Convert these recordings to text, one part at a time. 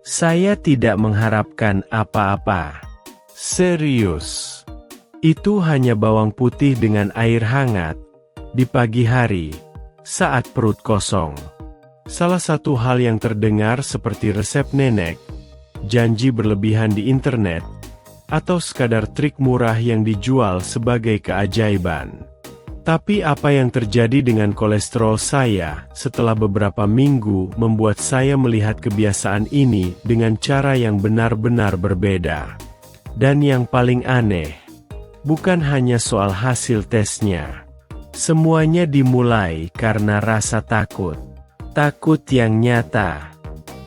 Saya tidak mengharapkan apa-apa. Serius. Itu hanya bawang putih dengan air hangat, di pagi hari, saat perut kosong. Salah satu hal yang terdengar seperti resep nenek, janji berlebihan di internet, atau sekadar trik murah yang dijual sebagai keajaiban. Tapi apa yang terjadi dengan kolesterol saya setelah beberapa minggu membuat saya melihat kebiasaan ini dengan cara yang benar-benar berbeda. Dan yang paling aneh, bukan hanya soal hasil tesnya. Semuanya dimulai karena rasa takut. Takut yang nyata.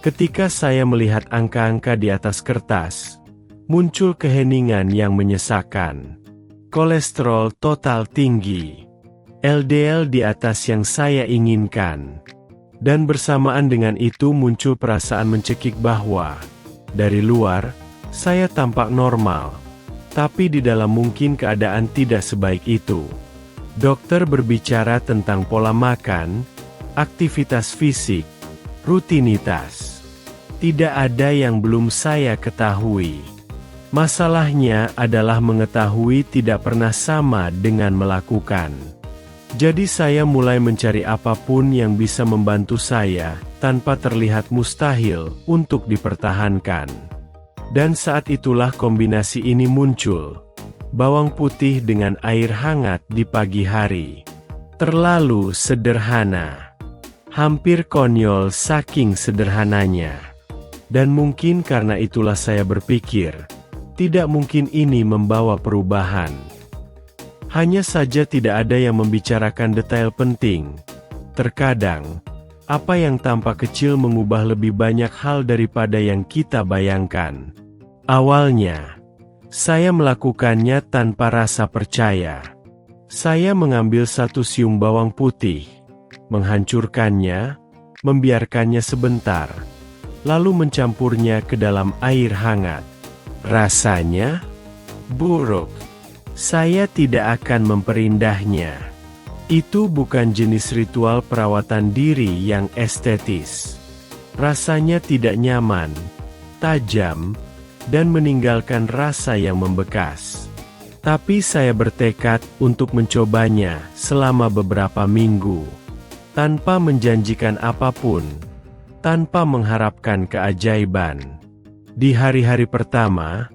Ketika saya melihat angka-angka di atas kertas, muncul keheningan yang menyesakan. Kolesterol total tinggi. LDL di atas yang saya inginkan. Dan bersamaan dengan itu muncul perasaan mencekik bahwa, dari luar, saya tampak normal. Tapi di dalam mungkin keadaan tidak sebaik itu. Dokter berbicara tentang pola makan, aktivitas fisik, rutinitas. Tidak ada yang belum saya ketahui. Masalahnya adalah mengetahui tidak pernah sama dengan melakukan. Jadi saya mulai mencari apapun yang bisa membantu saya, tanpa terlihat mustahil, untuk dipertahankan. Dan saat itulah kombinasi ini muncul. Bawang putih dengan air hangat di pagi hari. Terlalu sederhana. Hampir konyol saking sederhananya. Dan mungkin karena itulah saya berpikir, tidak mungkin ini membawa perubahan. Hanya saja tidak ada yang membicarakan detail penting. Terkadang, apa yang tampak kecil mengubah lebih banyak hal daripada yang kita bayangkan. Awalnya, saya melakukannya tanpa rasa percaya. Saya mengambil satu siung bawang putih, menghancurkannya, membiarkannya sebentar, lalu mencampurnya ke dalam air hangat. Rasanya buruk. Saya tidak akan memperindahnya. Itu bukan jenis ritual perawatan diri yang estetis. Rasanya tidak nyaman, tajam, dan meninggalkan rasa yang membekas. Tapi saya bertekad untuk mencobanya selama beberapa minggu. Tanpa menjanjikan apapun. Tanpa mengharapkan keajaiban. Di hari-hari pertama,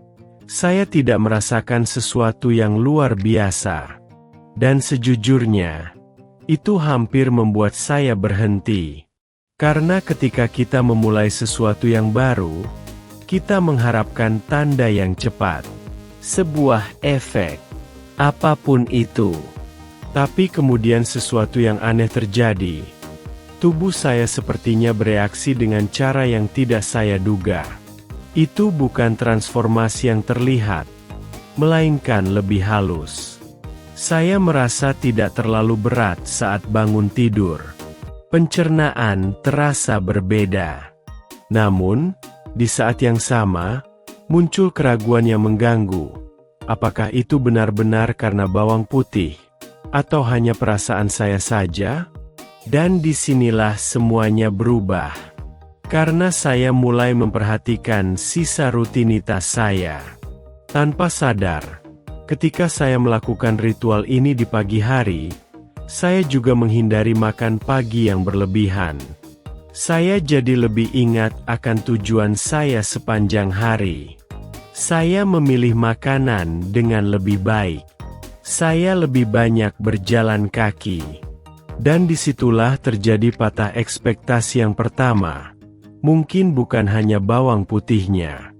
saya tidak merasakan sesuatu yang luar biasa. Dan sejujurnya, itu hampir membuat saya berhenti. Karena ketika kita memulai sesuatu yang baru, kita mengharapkan tanda yang cepat. Sebuah efek. Apapun itu. Tapi kemudian sesuatu yang aneh terjadi. Tubuh saya sepertinya bereaksi dengan cara yang tidak saya duga. Itu bukan transformasi yang terlihat, melainkan lebih halus. Saya merasa tidak terlalu berat saat bangun tidur. Pencernaan terasa berbeda. Namun, di saat yang sama, muncul keraguan yang mengganggu. Apakah itu benar-benar karena bawang putih? Atau hanya perasaan saya saja? Dan disinilah semuanya berubah. Karena saya mulai memperhatikan sisa rutinitas saya. Tanpa sadar, ketika saya melakukan ritual ini di pagi hari, saya juga menghindari makan pagi yang berlebihan. Saya jadi lebih ingat akan tujuan saya sepanjang hari. Saya memilih makanan dengan lebih baik. Saya lebih banyak berjalan kaki. Dan disitulah terjadi patah ekspektasi yang pertama. Mungkin bukan hanya bawang putihnya.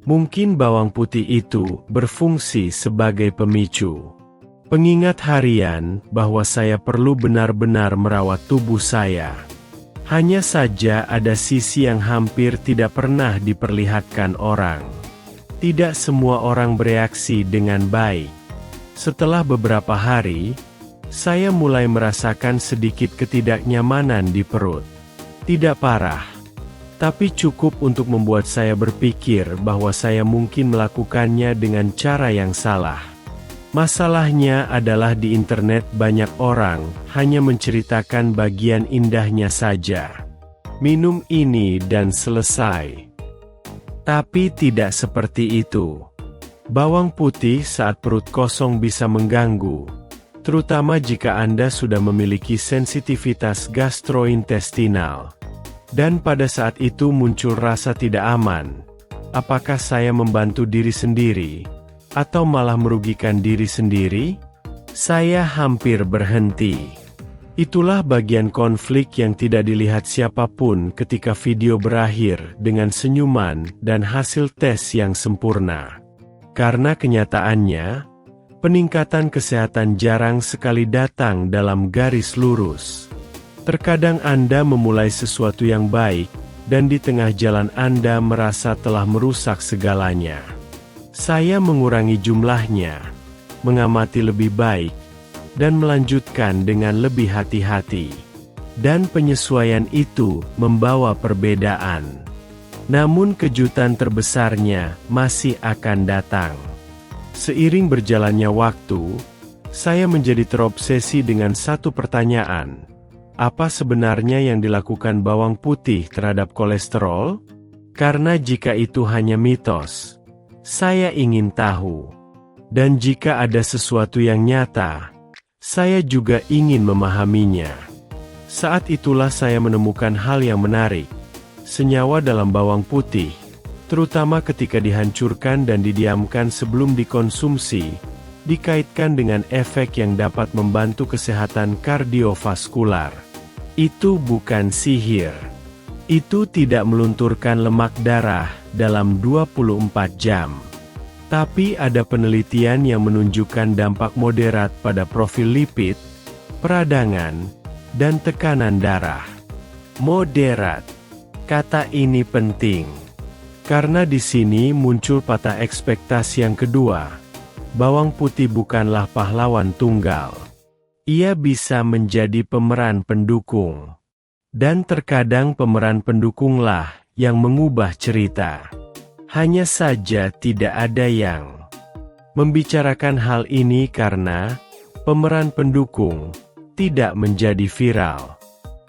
Mungkin bawang putih itu berfungsi sebagai pemicu. Pengingat harian bahwa saya perlu benar-benar merawat tubuh saya. Hanya saja ada sisi yang hampir tidak pernah diperlihatkan orang. Tidak semua orang bereaksi dengan baik. Setelah beberapa hari, saya mulai merasakan sedikit ketidaknyamanan di perut. Tidak parah. Tapi cukup untuk membuat saya berpikir bahwa saya mungkin melakukannya dengan cara yang salah. Masalahnya adalah di internet banyak orang hanya menceritakan bagian indahnya saja. Minum ini dan selesai. Tapi tidak seperti itu. Bawang putih saat perut kosong bisa mengganggu, terutama jika Anda sudah memiliki sensitivitas gastrointestinal. Dan pada saat itu muncul rasa tidak aman. Apakah saya membantu diri sendiri, atau malah merugikan diri sendiri? Saya hampir berhenti. Itulah bagian konflik yang tidak dilihat siapapun ketika video berakhir dengan senyuman dan hasil tes yang sempurna. Karena kenyataannya, peningkatan kesehatan jarang sekali datang dalam garis lurus. Terkadang Anda memulai sesuatu yang baik, dan di tengah jalan Anda merasa telah merusak segalanya. Saya mengurangi jumlahnya, mengamati lebih baik, dan melanjutkan dengan lebih hati-hati. Dan penyesuaian itu membawa perbedaan. Namun kejutan terbesarnya masih akan datang. Seiring berjalannya waktu, saya menjadi terobsesi dengan satu pertanyaan. Apa sebenarnya yang dilakukan bawang putih terhadap kolesterol? Karena jika itu hanya mitos, saya ingin tahu. Dan jika ada sesuatu yang nyata, saya juga ingin memahaminya. Saat itulah saya menemukan hal yang menarik. Senyawa dalam bawang putih, terutama ketika dihancurkan dan didiamkan sebelum dikonsumsi, dikaitkan dengan efek yang dapat membantu kesehatan kardiovaskular. Itu bukan sihir. Itu tidak melunturkan lemak darah dalam 24 jam. Tapi ada penelitian yang menunjukkan dampak moderat pada profil lipid, peradangan, dan tekanan darah. Moderat. Kata ini penting. Karena di sini muncul patah ekspektasi yang kedua. Bawang putih bukanlah pahlawan tunggal. Ia bisa menjadi pemeran pendukung. Dan terkadang pemeran pendukunglah yang mengubah cerita. Hanya saja tidak ada yang membicarakan hal ini karena pemeran pendukung tidak menjadi viral.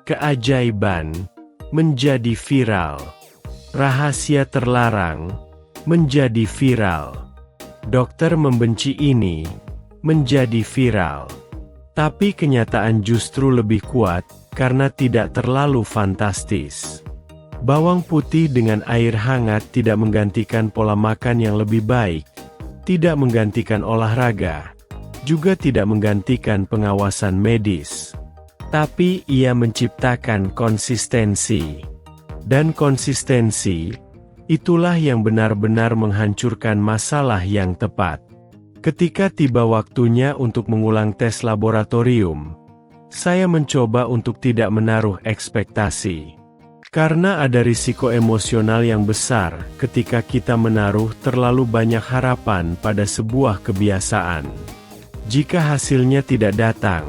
Keajaiban menjadi viral. Rahasia terlarang menjadi viral. Dokter membenci ini menjadi viral. Tapi kenyataan justru lebih kuat karena tidak terlalu fantastis. Bawang putih dengan air hangat tidak menggantikan pola makan yang lebih baik, tidak menggantikan olahraga, juga tidak menggantikan pengawasan medis. Tapi ia menciptakan konsistensi. Dan konsistensi, itulah yang benar-benar menghancurkan masalah yang tepat. Ketika tiba waktunya untuk mengulang tes laboratorium, saya mencoba untuk tidak menaruh ekspektasi. Karena ada risiko emosional yang besar ketika kita menaruh terlalu banyak harapan pada sebuah kebiasaan. Jika hasilnya tidak datang,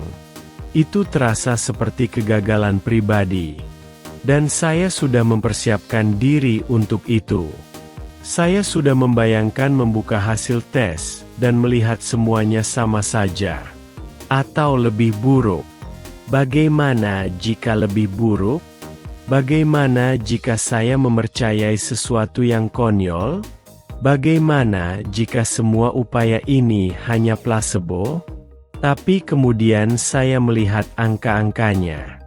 itu terasa seperti kegagalan pribadi. Dan saya sudah mempersiapkan diri untuk itu. Saya sudah membayangkan membuka hasil tes dan melihat semuanya sama saja. Atau lebih buruk. Bagaimana jika lebih buruk? Bagaimana jika saya mempercayai sesuatu yang konyol? Bagaimana jika semua upaya ini hanya placebo? Tapi kemudian saya melihat angka-angkanya.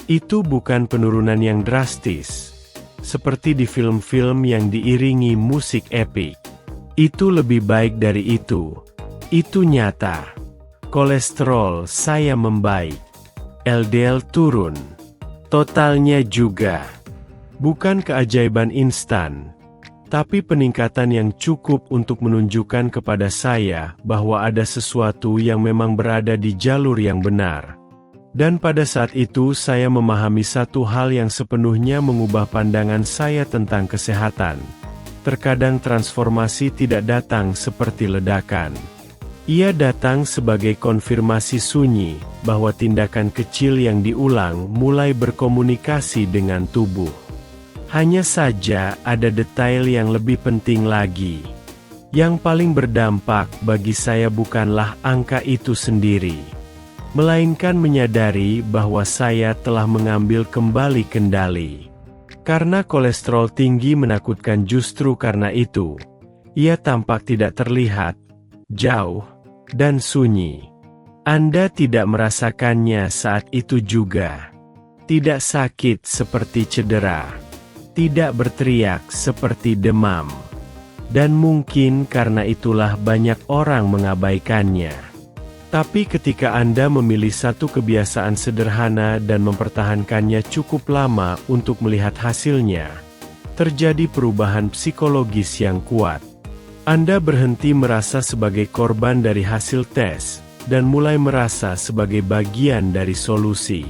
Itu bukan penurunan yang drastis, seperti di film-film yang diiringi musik epik. Itu lebih baik dari itu. Itu nyata. Kolesterol saya membaik. LDL turun. Totalnya juga. Bukan keajaiban instan, tapi peningkatan yang cukup untuk menunjukkan kepada saya bahwa ada sesuatu yang memang berada di jalur yang benar. Dan pada saat itu saya memahami satu hal yang sepenuhnya mengubah pandangan saya tentang kesehatan. Terkadang transformasi tidak datang seperti ledakan. Ia datang sebagai konfirmasi sunyi, bahwa tindakan kecil yang diulang mulai berkomunikasi dengan tubuh. Hanya saja ada detail yang lebih penting lagi. Yang paling berdampak bagi saya bukanlah angka itu sendiri, melainkan menyadari bahwa saya telah mengambil kembali kendali. Karena kolesterol tinggi menakutkan, justru karena itu, ia tampak tidak terlihat, jauh, dan sunyi. Anda tidak merasakannya saat itu juga. Tidak sakit seperti cedera. Tidak berteriak seperti demam. Dan mungkin karena itulah banyak orang mengabaikannya. Tapi ketika Anda memilih satu kebiasaan sederhana dan mempertahankannya cukup lama untuk melihat hasilnya, terjadi perubahan psikologis yang kuat. Anda berhenti merasa sebagai korban dari hasil tes, dan mulai merasa sebagai bagian dari solusi.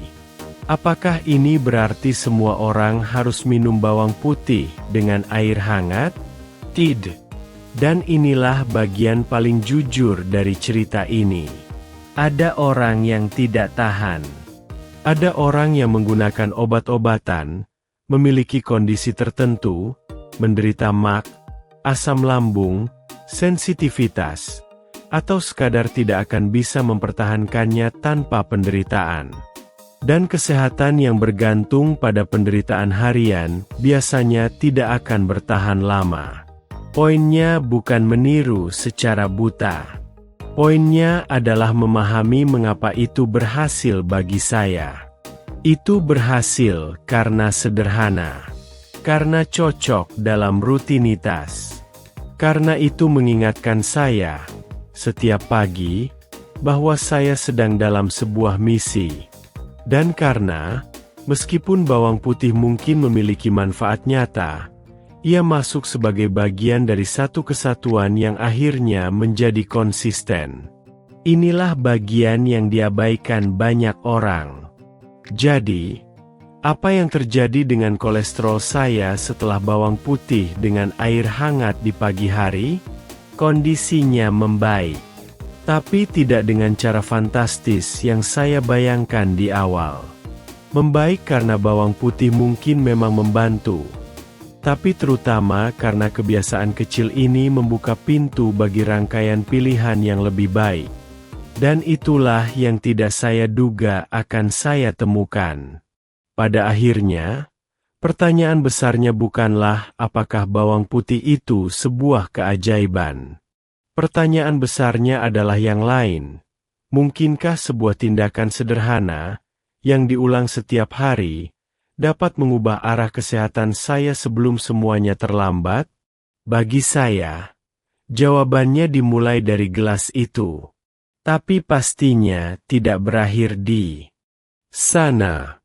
Apakah ini berarti semua orang harus minum bawang putih dengan air hangat? Tidak. Dan inilah bagian paling jujur dari cerita ini. Ada orang yang tidak tahan. Ada orang yang menggunakan obat-obatan, memiliki kondisi tertentu, menderita MAC, asam lambung, sensitivitas, atau sekadar tidak akan bisa mempertahankannya tanpa penderitaan. Dan kesehatan yang bergantung pada penderitaan harian biasanya tidak akan bertahan lama. Poinnya bukan meniru secara buta. Poinnya adalah memahami mengapa itu berhasil bagi saya. Itu berhasil karena sederhana. Karena cocok dalam rutinitas. Karena itu mengingatkan saya setiap pagi, bahwa saya sedang dalam sebuah misi. Dan karena, meskipun bawang putih mungkin memiliki manfaat nyata, ia masuk sebagai bagian dari satu kesatuan yang akhirnya menjadi konsisten. Inilah bagian yang diabaikan banyak orang. Jadi, apa yang terjadi dengan kolesterol saya setelah bawang putih dengan air hangat di pagi hari? Kondisinya membaik. Tapi tidak dengan cara fantastis yang saya bayangkan di awal. Membaik karena bawang putih mungkin memang membantu. Tapi terutama karena kebiasaan kecil ini membuka pintu bagi rangkaian pilihan yang lebih baik. Dan itulah yang tidak saya duga akan saya temukan. Pada akhirnya, pertanyaan besarnya bukanlah apakah bawang putih itu sebuah keajaiban. Pertanyaan besarnya adalah yang lain. Mungkinkah sebuah tindakan sederhana, yang diulang setiap hari, dapat mengubah arah kesehatan saya sebelum semuanya terlambat? Bagi saya, jawabannya dimulai dari gelas itu. Tapi pastinya tidak berakhir di sana.